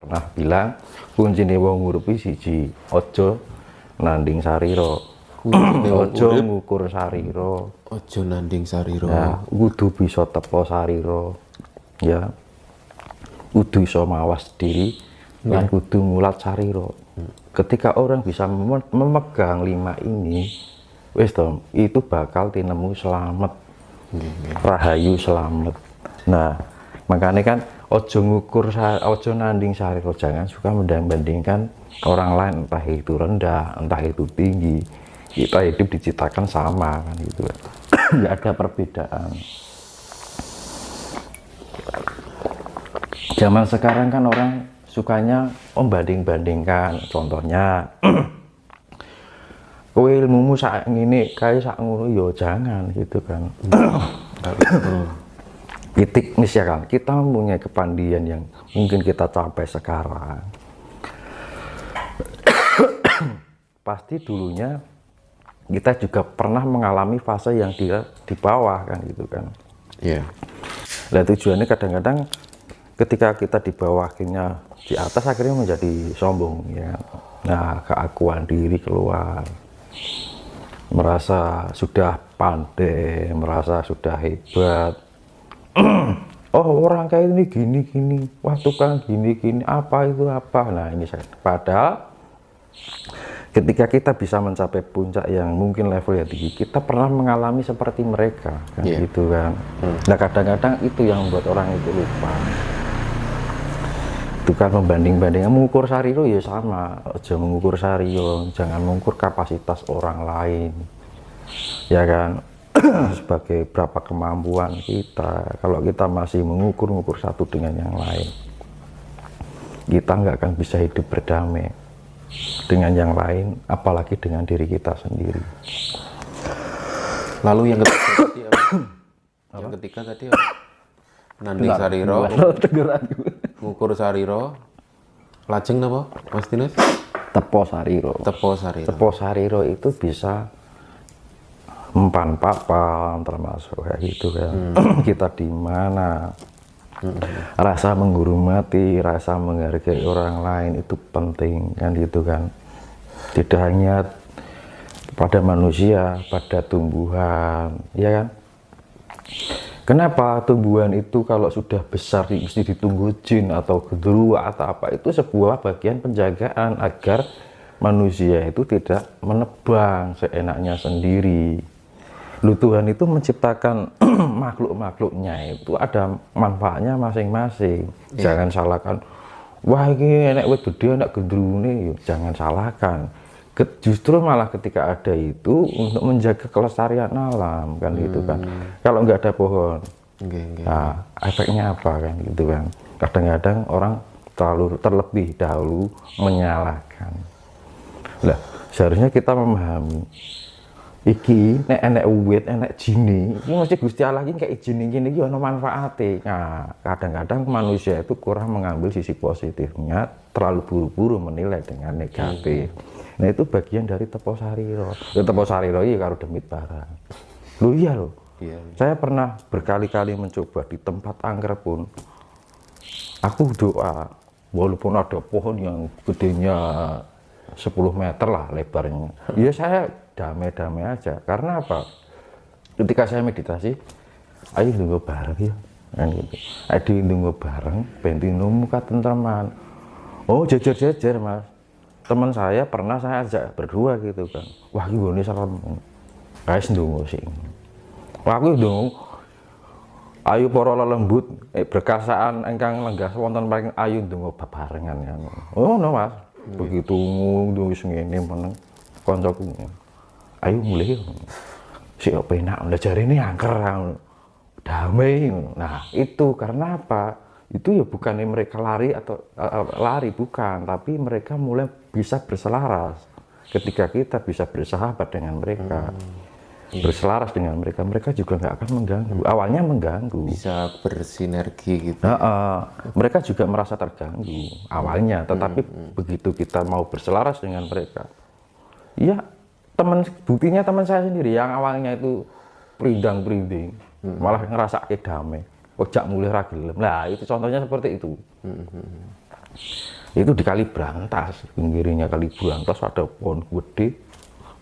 Pernah bilang kuncine wong uripi siji, aja nanding sarira. Aja ngukur sarira. Aja nanding sarira. Ya, kudu bisa tepa sarira. Ya. Kudu iso mawas diri dan kudu ngulat sarira. Ketika orang bisa memegang 5 ini, wis to, itu bakal tinemu selamat. Rahayu selamat. Nah, makanya kan ojo ngukur, ojo nanding sarira, jangan suka membandingkan orang lain, entah itu rendah, entah itu tinggi. Kita hidup diciptakan sama kan gitu. Nggak ada perbedaan. Zaman sekarang kan orang sukanya banding-bandingkan. Contohnya kowe ilmumu sak ngene kae sak ngono ya jangan gitu kan. Titik misalkan kita mempunyai kepandian yang mungkin kita capai sekarang. Pasti dulunya kita juga pernah mengalami fase yang dia di bawah kan gitu kan. Iya. Nah tujuannya kadang-kadang ketika kita di bawah akhirnya di atas akhirnya menjadi sombong ya. Nah keakuan diri keluar, merasa sudah pandai, merasa sudah hebat. Oh orang kayak ini gini-gini, wah tukang gini-gini, apa itu apa. Nah ini saya padahal ketika kita bisa mencapai puncak yang mungkin level yang tinggi, kita pernah mengalami seperti mereka kan gitu kan. Nah kadang-kadang itu yang membuat orang itu lupa. Itu kan membanding-bandingkan, mengukur sariro ya sama, aja mengukur sario, jangan mengukur kapasitas orang lain ya kan. Sebagai berapa kemampuan kita, kalau kita masih mengukur satu dengan yang lain, kita nggak akan bisa hidup berdamai dengan yang lain, apalagi dengan diri kita sendiri. Lalu yang ketiga tadi apa? Yang ketiga tadi apa? Nanding sariro, ngukur sariro, lajeng napa Mas Dinas? Tepo sariro. Tepo sariro. Tepo sariro itu bisa empan papan termasuk kayak gitu kan. Kita di mana, rasa menghormati, rasa menghargai orang lain itu penting kan gitu kan. Tidak hanya pada manusia, pada tumbuhan ya kan. Kenapa tumbuhan itu kalau sudah besar mesti ditunggu jin atau genderuwo atau apa, itu sebuah bagian penjagaan agar manusia itu tidak menebang seenaknya sendiri. Lu Tuhan itu menciptakan makhluk-makhluknya itu ada manfaatnya masing-masing. Jangan salahkan, wah ini enak wet gede enak genderuwo nih, jangan salahkan. Justru malah ketika ada itu untuk menjaga kelestarian alam kan gitu kan. Kalau nggak ada pohon, nah efeknya apa kan gitu kan. Kadang-kadang orang terlebih dahulu menyalahkan. Lah seharusnya kita memahami iki nek enek uwit enek jini iki mesti Gusti Allah iki kayak jini gini iki ono manfaate. Nah kadang-kadang manusia itu kurang mengambil sisi positifnya, terlalu buru-buru menilai dengan negatif. Nah itu bagian dari tepo sariro. Tepo sariro iya karo demit barang. Lu iya loh. Saya pernah berkali-kali mencoba di tempat angker pun aku doa, walaupun ada pohon yang gedenya 10 meter lah lebarnya, ya saya damai-damai aja. Karena apa? Ketika saya meditasi, ayo ndonga bareng ya kan gitu. Ayo ndonga bareng ben muka tentreman. Oh jejer-jejer Mas, teman saya pernah saya ajak berdua gitu kan, wah gini serem guys ndonga sih, wah aku ndonga ayo para lelembut berkasaan engkang lenggah wonten paring ayu ndonga bebarengan kan. Oh no Mas, begitu ndonga ngene meneng kancaku, ayo mulai sik penak udah jari ini angker damai. Nah itu karena apa? Itu ya bukannya mereka lari atau lari bukan, tapi mereka mulai bisa berselaras. Ketika kita bisa bersahabat dengan mereka, berselaras dengan mereka, mereka juga nggak akan mengganggu. Awalnya mengganggu, bisa bersinergi gitu. Mereka juga merasa terganggu awalnya, tetapi begitu kita mau berselaras dengan mereka, ya buktinya teman saya sendiri yang awalnya itu perindang-perinding, malah ngerasa damai. Ojak mulai ra gelem. Lah itu contohnya seperti itu. Itu di Kali Brantas, pinggirnya Kali Brantas ada pohon gede,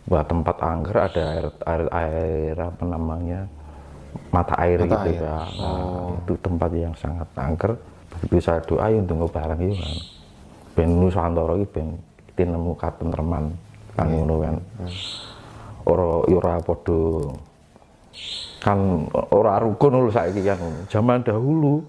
buat tempat angker, ada air apa namanya, mata air gitu ya. Nah, itu tempat yang sangat angker. Begitu saya doain tunggu barang itu kan, ben Nusantara iki ben tinemu katentreman kan ngono kan. Ora padha kan ora rukun lho saiki kan zaman dahulu.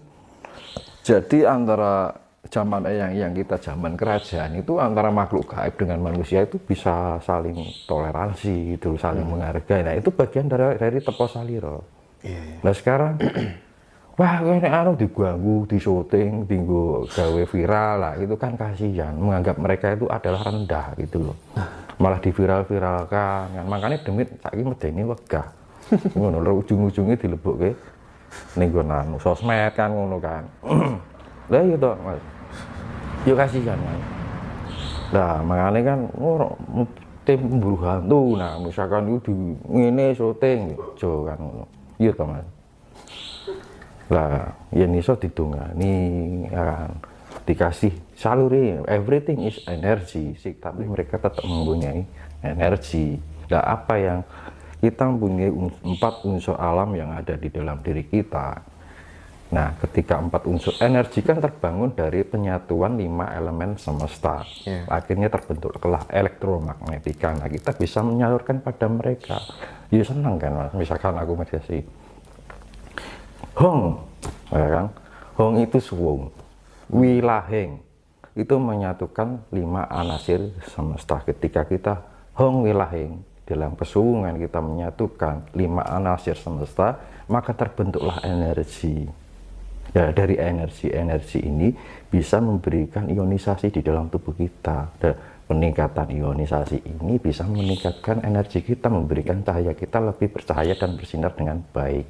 Jadi antara zaman yang kita zaman kerajaan itu antara makhluk gaib dengan manusia itu bisa saling toleransi gitu, saling menghargai. Nah, itu bagian dari tepo salira. Nah, sekarang wah ini anu diganggu, di syuting, tinggu gawe viral lah, itu kan kasihan, menganggap mereka itu adalah rendah gitu loh. Malah diviral-viralkan kan. Makanya demit saiki medeni wegah. Ngono lho, ujung-ujungnya dilebokke ning nggon sosmed kan ngono kan. Lah iya toh, Mas. Yo kasihan kan. Nah, makanya kan tim pemburu hantu. Nah, misalkan itu ngene syuting jo kan ngono. Iya toh, Mas. Lah, yen iso didongani ya kan. Dikasih saluri, everything is energy sih, tapi mereka tetap mempunyai energi. Nah, apa yang kita mempunyai 4 unsur alam yang ada di dalam diri kita. Nah, ketika 4 unsur energi kan terbangun dari penyatuan 5 elemen semesta. Akhirnya terbentuklah elektromagnetika. Nah, kita bisa menyalurkan pada mereka. Ya senang kan, Mas. Misalkan aku meditasi. Hong, ya kan? Hong itu suwung. Wilaheng itu menyatukan 5 anasir semesta. Ketika kita Hong Wilaheng, dalam kesuwungan kita menyatukan 5 anasir semesta, maka terbentuklah energi. Ya, dari energi ini bisa memberikan ionisasi di dalam tubuh kita. Dan peningkatan ionisasi ini bisa meningkatkan energi kita, memberikan cahaya kita lebih bercahaya dan bersinar dengan baik.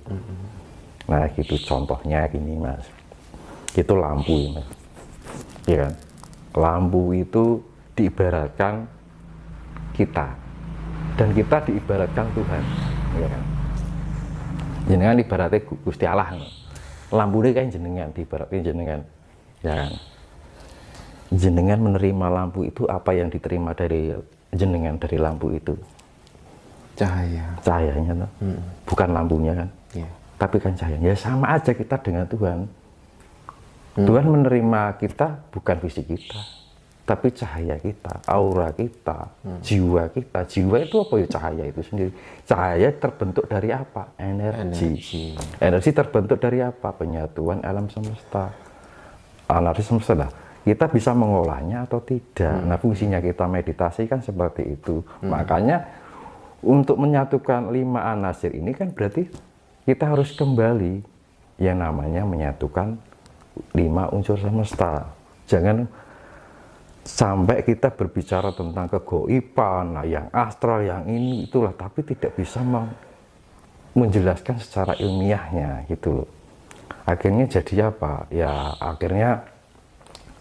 Nah, gitu contohnya gini, Mas. Itu lampu, Mas. Ya kan? Lampu itu diibaratkan kita. Dan kita diibaratkan Tuhan, ya kan? Jenengan ibaratnya Gusti Allah. Lampu ini kan jenengan, diibaratkan jenengan, ya kan? Jenengan menerima lampu itu, apa yang diterima dari jenengan dari lampu itu? Cahayanya, bukan lampunya kan? Tapi kan cahayanya. Ya sama aja kita dengan Tuhan. Tuhan menerima kita bukan fisik kita, tapi cahaya kita, aura kita, jiwa kita. Jiwa itu apa ya? Cahaya itu sendiri. Cahaya terbentuk dari apa? Energi. Energi terbentuk dari apa? Penyatuan alam semesta. Analisis semesta lah. Kita bisa mengolahnya atau tidak. Nah, fungsinya kita meditasi kan seperti itu. Makanya untuk menyatukan 5 anasir ini kan berarti kita harus kembali yang namanya menyatukan 5 unsur semesta. Jangan sampai kita berbicara tentang kegoiban, nah yang astral, yang ini, itulah, tapi tidak bisa menjelaskan secara ilmiahnya gitu loh. Akhirnya jadi apa? Ya akhirnya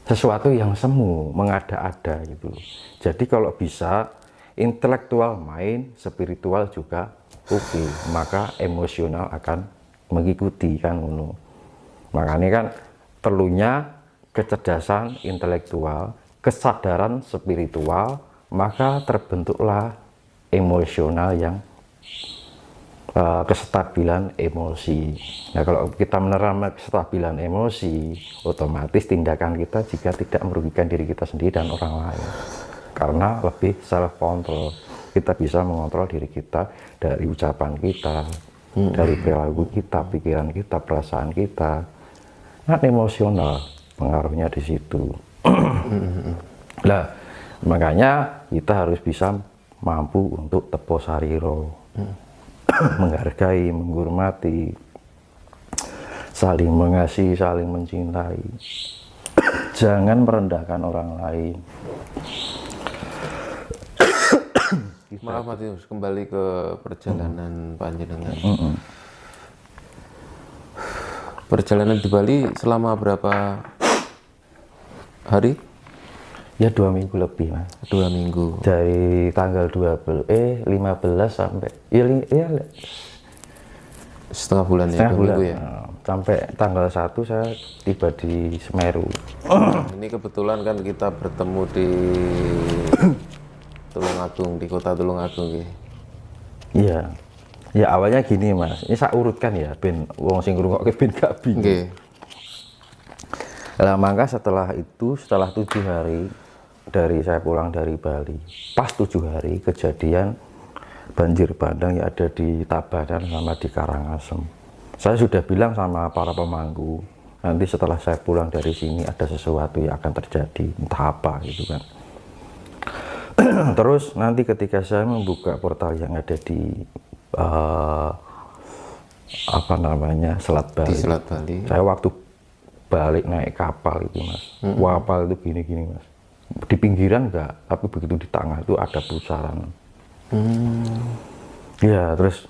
sesuatu yang semu, mengada-ada gitu loh. Jadi kalau bisa intelektual main, spiritual juga oke, maka emosional akan mengikuti kan ngono. Makanya kan perlunya kecerdasan intelektual, kesadaran spiritual, maka terbentuklah emosional yang kestabilan emosi. Nah, kalau kita menerima kestabilan emosi, otomatis tindakan kita jika tidak merugikan diri kita sendiri dan orang lain, karena lebih self control. Kita bisa mengontrol diri kita dari ucapan kita, dari perilaku kita, pikiran kita, perasaan kita. Nah, emosional pengaruhnya di situ. Nah, makanya kita harus bisa mampu untuk tepo sariro, menghargai, menghormati, saling mengasihi, saling mencintai. Jangan merendahkan orang lain. Maaf Matius, kembali ke perjalanan panjenengan. Perjalanan di Bali selama berapa hari? Ya 2 minggu lebih, Mas. 2 minggu. Dari tanggal 15 sampai ya Setengah bulan ya, setengah bulan minggu ya. Sampai tanggal 1 saya tiba di Semeru. Ini kebetulan kan kita bertemu di Tulungagung, di kota Tulungagung ya. Iya. Ya awalnya gini Mas, ini saya urutkan ya, ben wong sing ngrungokke ben gak bingung. Nggih. Lah maka setelah itu, setelah 7 hari dari saya pulang dari Bali, pas 7 hari kejadian banjir bandang yang ada di Tabanan sama di Karangasem. Saya sudah bilang sama para pemangku, nanti setelah saya pulang dari sini ada sesuatu yang akan terjadi, entah apa gitu kan. Terus nanti ketika saya membuka portal yang ada di apa namanya Selat Bali. Di Selat Bali. Saya waktu balik naik kapal itu Mas, kapal itu gini-gini Mas. Di pinggiran enggak, tapi begitu di tengah itu ada pusaran. Ya terus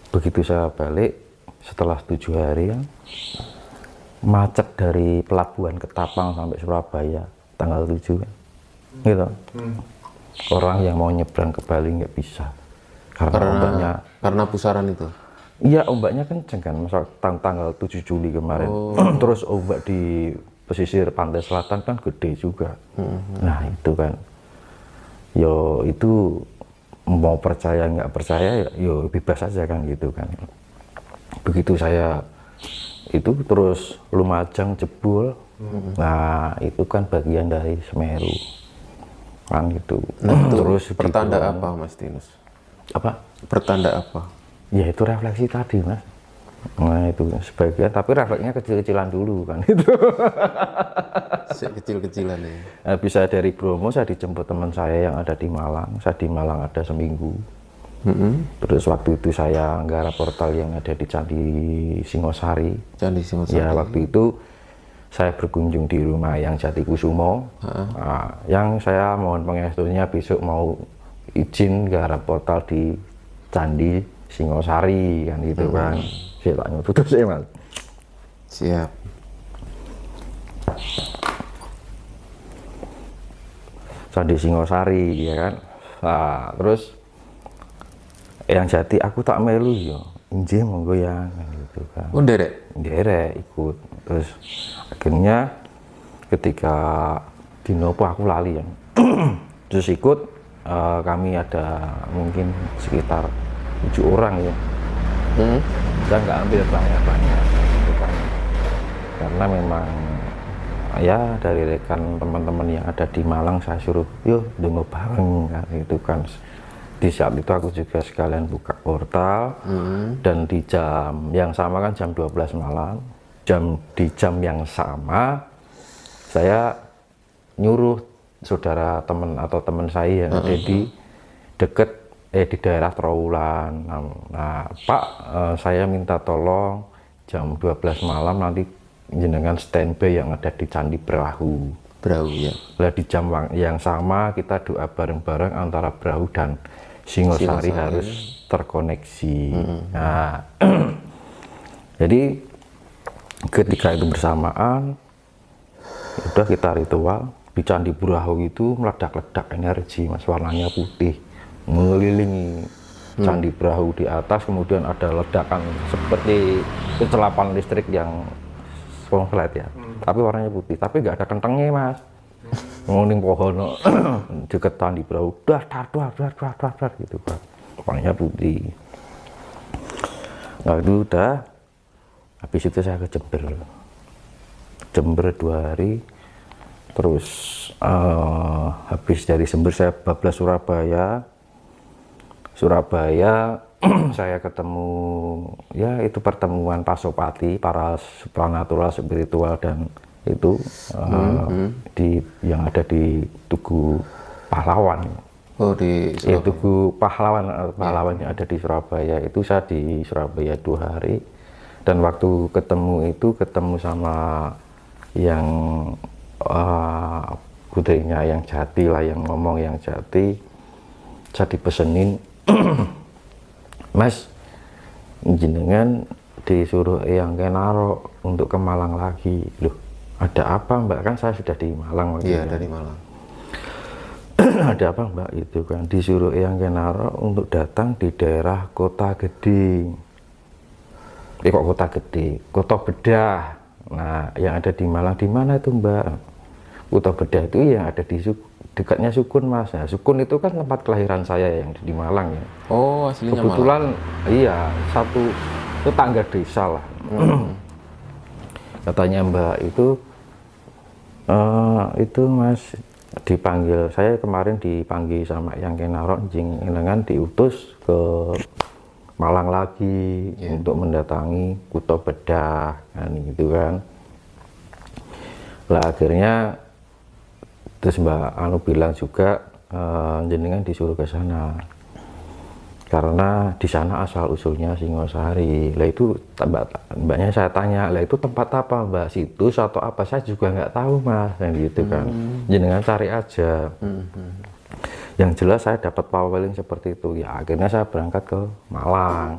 begitu saya balik setelah 7 hari ya, macet dari pelabuhan Ketapang sampai Surabaya tanggal 7 kan. Gitu. Orang yang mau nyebrang ke Bali nggak bisa karena pusaran itu. Iya, ombaknya kenceng kan, misal tanggal 7 Juli kemarin. Terus ombak di pesisir pantai selatan kan gede juga. Nah itu kan, yo itu mau percaya nggak percaya, yo bebas aja kan gitu kan. Begitu saya itu terus Lumajang jebol, nah itu kan bagian dari Semeru kan gitu. Nah, terus pertanda apa Mas Tinus? Apa? Pertanda apa? Ya itu refleksi tadi Mas. Nah itu sebagian, tapi refleksinya kecil-kecilan dulu kan itu. Kecil-kecilan ya. Nah, bisa dari Bromo saya dijemput teman saya yang ada di Malang. Saya di Malang ada seminggu. Terus waktu itu saya nggarap portal yang ada di Candi Singosari. Candi Singosari. Ya waktu itu saya berkunjung di rumah yang Jatikusumo. Nah, yang saya mohon pengestunya besok mau izin garap portal di Candi Singosari kan gitu kan. Saya tak nyutup sih Mas. Siap. Candi Singosari ya kan. Nah, terus yang Jati aku tak melu ya. Injih monggo yang kan gitu kan. Oh, nderek Ikut. Terus akhirnya ketika dinopo aku lali ya. Terus ikut kami ada mungkin sekitar 7 orang ya. Saya nggak ambil banyak gitu kan. Karena memang ya dari rekan teman-teman yang ada di Malang saya suruh yuk demo bareng kan gitu kan. Di saat itu aku juga sekalian buka portal dan di jam yang sama kan jam 12 malam. Di jam yang sama saya nyuruh saudara teman atau teman saya yang ada di deket di daerah Trawulan. Nah, Pak, saya minta tolong jam 12 malam nanti jenengan standby yang ada di Candi Brahu ya. Lah di jam yang sama kita doa bareng-bareng antara Brahu dan Singosari harus terkoneksi. Nah, jadi ketika itu bersamaan udah kita ritual di Candi Brahu itu meledak-ledak energi Mas, warnanya putih mengelilingi Candi Brahu di atas, kemudian ada ledakan seperti kecelapan listrik yang konslet ya, tapi warnanya putih, tapi nggak ada kentengnya Mas. Ngoning pohon deket Candi Brahu, dar gitu kan, warnanya putih. Nah itu udah, habis itu saya ke Jember 2 hari, terus habis dari Jember saya bablas Surabaya saya ketemu ya itu pertemuan Pasopati, para supranatural spiritual dan itu yang ada di Tugu Pahlawan. Oh di ya, Tugu Pahlawan yang ada di Surabaya. Itu saya di Surabaya 2 hari dan waktu ketemu sama yang putrinya yang Jati lah, yang ngomong yang Jati, saya dipesenin Mas, jenengan disuruh Eyang Kenaro untuk ke Malang lagi. Loh, ada apa Mbak? Kan saya sudah di Malang. Iya, dari Malang. Ada apa Mbak? Itu kan disuruh Eyang Kenaro untuk datang di daerah Kota Gede. kok kota gede, Kota Bedah. Nah, yang ada di Malang di mana itu Mbak? Kota Bedah itu yang ada di dekatnya Sukun Mas. Nah, Sukun itu kan tempat kelahiran saya yang di Malang ya. Oh, aslinya Kebetulan Malang. iya, satu tetangga desa lah. Katanya Mbak itu Mas dipanggil, saya kemarin dipanggil sama yang Kenarok jing dengan diutus ke Malang lagi untuk mendatangi Kota Bedah kan gitu kan. Lah akhirnya terus Mbak Anu bilang juga jenengan disuruh ke sana karena di sana asal usulnya Singosari. Lah itu mbaknya saya tanya, lah itu tempat apa Mbak, situs atau apa, saya juga nggak tahu Mas yang gitu kan. Jenengan cari aja. Yang jelas saya dapat paweling seperti itu ya, akhirnya saya berangkat ke Malang.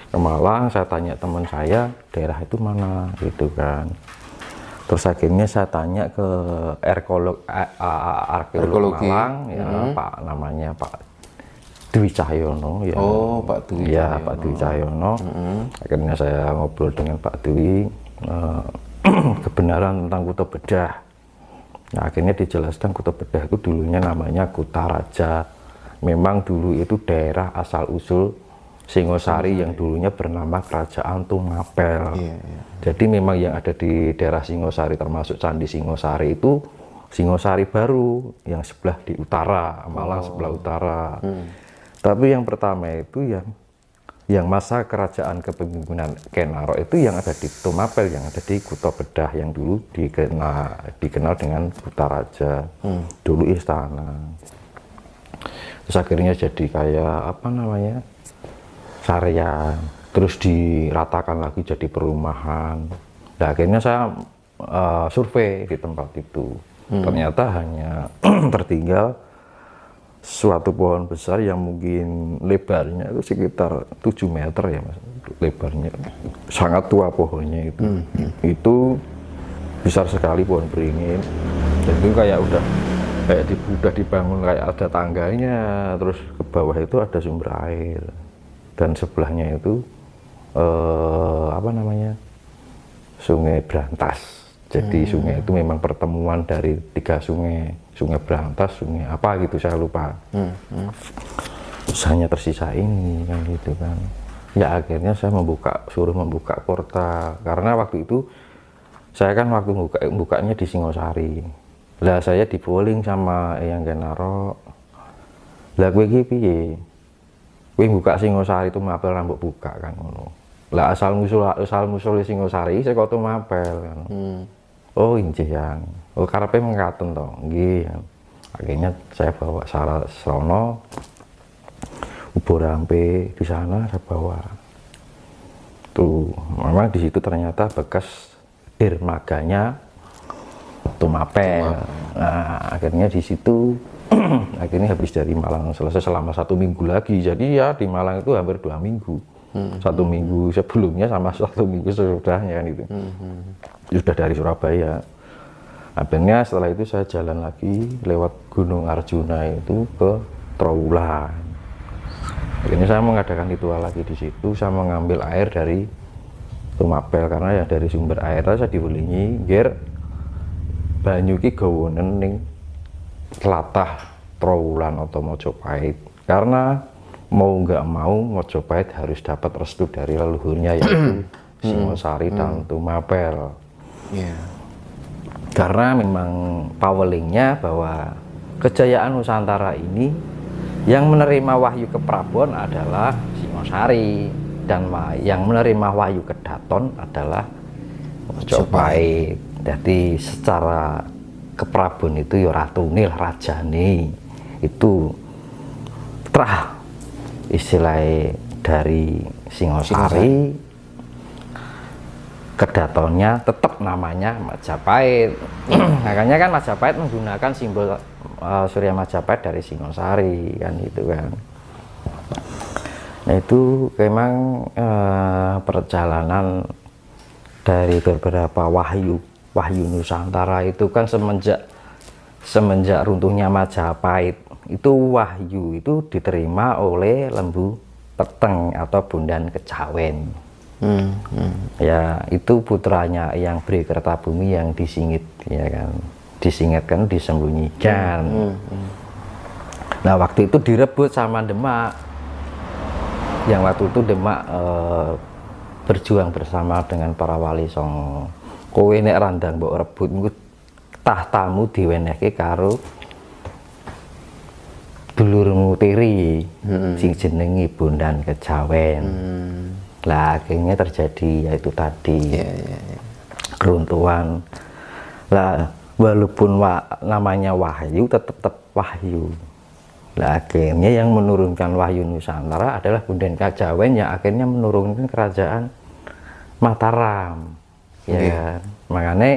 Ke Malang saya tanya teman saya daerah itu mana gitu kan. Terus akhirnya saya tanya ke arkeolog Malang ya, Pak namanya Pak Dwi Cahyono ya. Oh, Pak Dwi ya, Pak Dwi Cahyono. Akhirnya saya ngobrol dengan Pak Dwi kebenaran tentang Kota Bedah. Nah, akhirnya dijelaskan Kota Bedah itu dulunya namanya Kota Raja. Memang dulu itu daerah asal usul Singosari yang dulunya bernama Kerajaan Tumapel. Jadi memang yang ada di daerah Singosari termasuk Candi Singosari itu Singosari baru yang sebelah di utara, Malang sebelah utara. Tapi yang pertama itu yang masa kerajaan kepemimpinan Kenarok itu yang ada di Tumapel, yang ada di Kota Bedah yang dulu dikenal dengan Kota Raja, dulu istana. Terus akhirnya jadi kayak apa namanya, Sarian, terus diratakan lagi jadi perumahan. Nah, akhirnya saya survei di tempat itu. Ternyata hanya tertinggal suatu pohon besar yang mungkin lebarnya itu sekitar 7 meter ya Mas, lebarnya sangat tua pohonnya itu. Itu besar sekali pohon beringin, dan itu kayak udah dibangun kayak ada tangganya, terus ke bawah itu ada sumber air dan sebelahnya itu apa namanya, Sungai Brantas. Jadi sungai itu memang pertemuan dari 3 sungai, Sungai Brantas, sungai apa gitu saya lupa. Hanya tersisa ini kan gitu kan. Ya akhirnya saya suruh membuka portal karena waktu itu saya kan waktu bukanya di Singosari. Lah saya diboling sama yang Kenarok. Lah kowe iki piye? Kowe buka Singosari itu mapel rambut buka kan ngono. Lah asal musul Singosari saya kok mapel kan. Oh injih yang, oh karepe mengkaten toh, nggih. Akhirnya saya bawa Srono, ubur rampe di sana saya bawa. Tuh, memang di situ ternyata bekas dermaganya Tumapel. Nah, akhirnya di situ, akhirnya habis dari Malang selesai selama 1 minggu lagi. Jadi ya di Malang itu hampir 2 minggu. 1 minggu sebelumnya sama 1 minggu sesudahnya kan itu. Sudah dari Surabaya. Akhirnya setelah itu saya jalan lagi lewat Gunung Arjuna itu ke Trowulan. Akhirnya saya mengadakan ritual lagi di situ. Saya mengambil air dari Tumapel karena ya dari sumber air saya diwelingi biar banyu ki gawonen ning tlatah Trowulan atau Mojopahit. Karena mau nggak mau Mojopahit harus dapat restu dari leluhurnya yaitu Singosari dan Tumapel. Karena memang pawelingnya bahwa kejayaan Nusantara ini yang menerima wahyu keprabon adalah Singosari dan yang menerima wahyu kedaton adalah Mojopahit. Jadi secara keprabon itu ya ratune rajane itu terah istilahnya dari Singosari. Kedatonnya tetap namanya Majapahit. Makanya kan Majapahit menggunakan simbol Surya Majapahit dari Singosari kan itu kan. Nah itu memang perjalanan dari beberapa wahyu Nusantara itu kan semenjak runtuhnya Majapahit itu wahyu itu diterima oleh Lembu Peteng atau Bondan Kejawen. Ya itu putranya yang Bri Kertabumi yang disingit, ya kan, disingitkan, disembunyikan. Nah waktu itu direbut sama Demak, yang waktu itu Demak berjuang bersama dengan para wali songo. Kowe nek randang mbok rebut engko tahtamu diwenehke karo dulurmu tiri sing jenenge Bondan Kejawen. Lah akhirnya terjadi yaitu tadi keruntuhan. Lah walaupun namanya Wahyu tetap Wahyu. Lah akhirnya yang menurunkan Wahyu Nusantara adalah Bondan Kejawen yang akhirnya menurunkan kerajaan Mataram. Ya kan? Makanya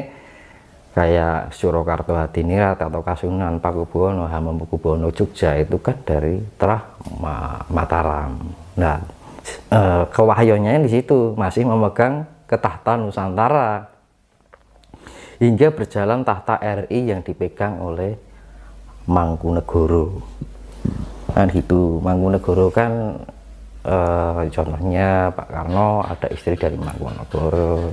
kayak Surakarta Hadiningrat atau Kasunan Pakubuwono, Hamengkubuwono Jogja itu kan dari terah Mataram. Nah, kewahyuannya di situ masih memegang ketahta Nusantara hingga berjalan tahta RI yang dipegang oleh Mangkunegoro. Kan gitu, Mangkunegoro kan contohnya Pak Karno ada istri dari Mangkunegoro,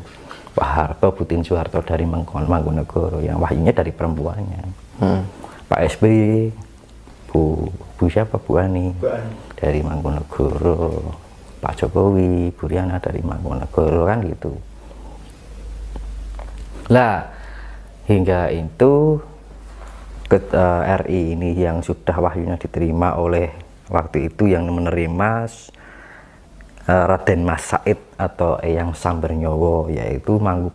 Pak Harto, Butin Soeharto dari Mangkunegoro, yang wahyunya dari perempuannya. Pak SBY, Bu siapa, Bu Ani dari Mangkunegoro, Pak Jokowi, Bu Riana dari Mangkunegoro, kan gitu. Lah hingga itu RI ini yang sudah wahyunya diterima oleh waktu itu yang menerima Raden Mas Said atau Eyang Sambernyowo, yaitu